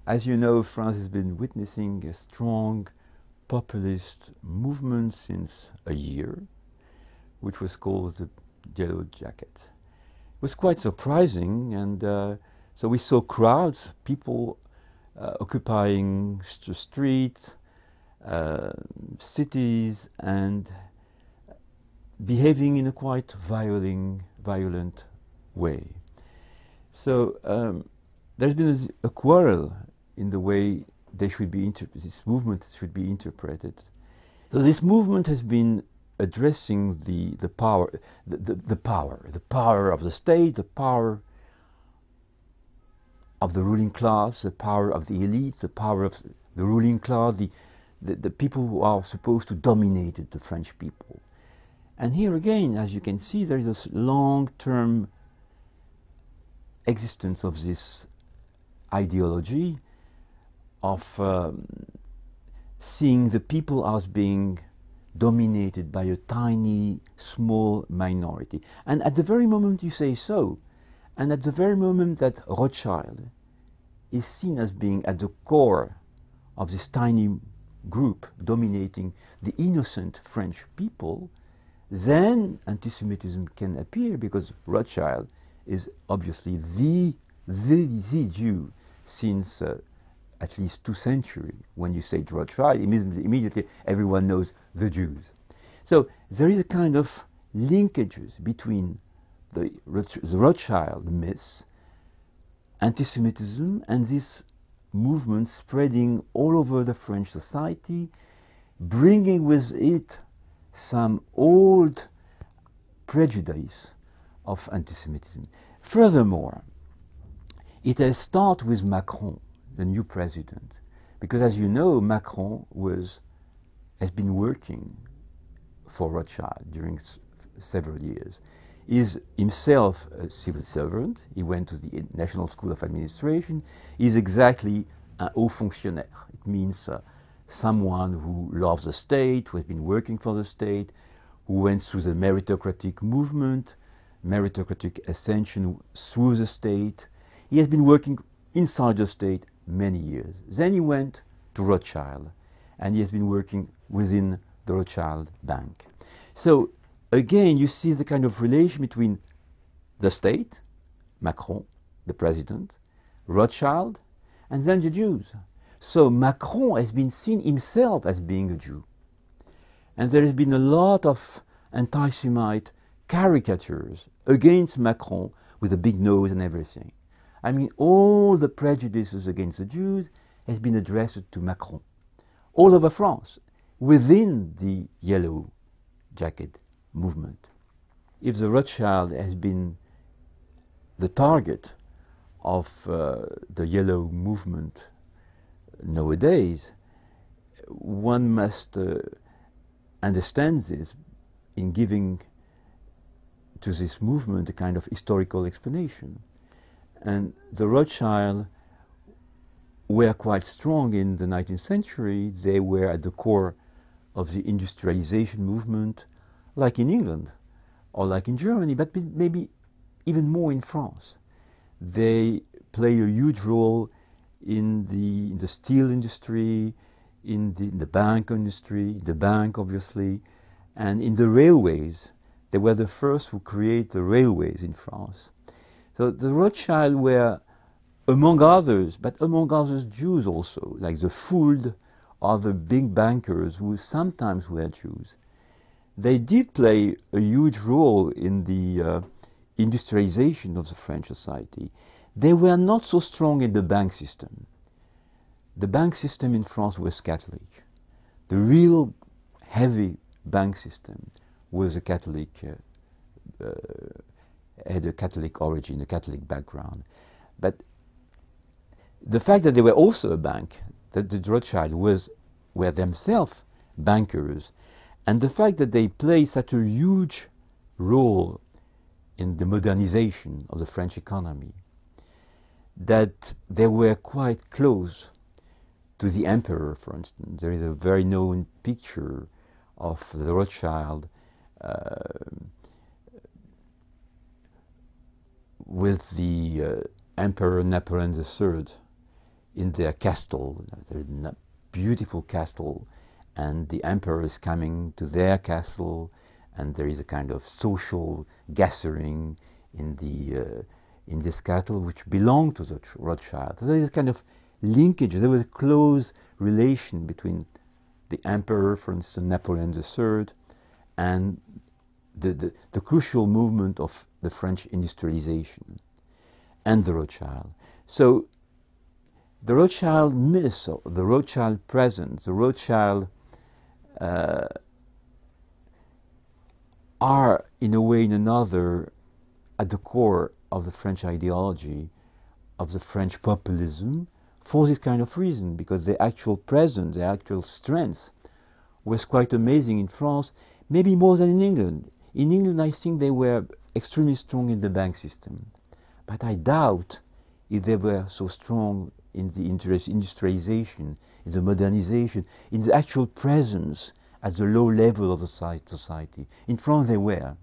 As you know, France has been witnessing a strong populist movement since a year, which was called the Yellow Jacket. It was quite surprising, and so we saw crowds, people occupying streets, cities, and behaving in a quite violent way. So there's been a quarrel in the way they should be this movement should be interpreted. So this movement has been addressing the power of the state, the power of the ruling class, the power of the elite, the power of the ruling class, the people who are supposed to dominate the French people. And here again, as you can see, there is a long-term existence of this ideology of seeing the people as being dominated by a tiny, small minority. And at the very moment you say so, and at the very moment that Rothschild is seen as being at the core of this tiny group dominating the innocent French people, then anti-Semitism can appear, because Rothschild is obviously the Jew since at least 2 centuries. When you say Rothschild, immediately everyone knows the Jews. So there is a kind of linkages between the Rothschild myth, anti-Semitism, and this movement spreading all over the French society, bringing with it some old prejudice of anti-Semitism. Furthermore, it has started with Macron, the new president, because as you know, Macron has been working for Rothschild during several years. He is himself a civil servant. He went to the National School of Administration. He is exactly un haut fonctionnaire. It means someone who loves the state, who has been working for the state, who went through the meritocratic movement, meritocratic ascension through the state. He has been working inside the state many years. Then he went to Rothschild, and he has been working within the Rothschild Bank. So again, you see the kind of relation between the state, Macron, the president, Rothschild, and then the Jews. So Macron has been seen himself as being a Jew. And there has been a lot of anti-Semite caricatures against Macron with a big nose and everything. I mean, all the prejudices against the Jews has been addressed to Macron, all over France, within the Yellow Jacket movement. If the Rothschild has been the target of the Yellow movement nowadays, one must understand this in giving to this movement a kind of historical explanation. And the Rothschild were quite strong in the 19th century. They were at the core of the industrialization movement, like in England or like in Germany, but maybe even more in France. They play a huge role in the steel industry, in the bank industry, the bank obviously, and in the railways. They were the first who create the railways in France. So the Rothschild were, among others, but among others Jews also, like the Fuld or the big bankers who sometimes were Jews. They did play a huge role in the industrialization of the French society. They were not so strong in the bank system. The bank system in France was Catholic. The real heavy bank system was a Catholic, had a Catholic origin, a Catholic background. But the fact that they were also a bank, that the Rothschild were themselves bankers, and the fact that they played such a huge role in the modernization of the French economy, that they were quite close to the emperor, for instance. There is a very known picture of the Rothschild with the Emperor Napoleon III in their castle, their beautiful castle, and the emperor is coming to their castle, and there is a kind of social gathering in this castle which belonged to the Rothschild. So there is a kind of linkage. There was a close relation between the emperor, for instance, Napoleon III, and the crucial movement of the French industrialization and the Rothschild. So the Rothschild myth, the Rothschild presence, the Rothschild are, in a way or another, at the core of the French ideology, of the French populism, for this kind of reason, because their actual presence, their actual strength was quite amazing in France, maybe more than in England. In England, I think they were extremely strong in the bank system, but I doubt if they were so strong in the industrialization, in the modernization, in the actual presence at the low level of the society. In France, they were.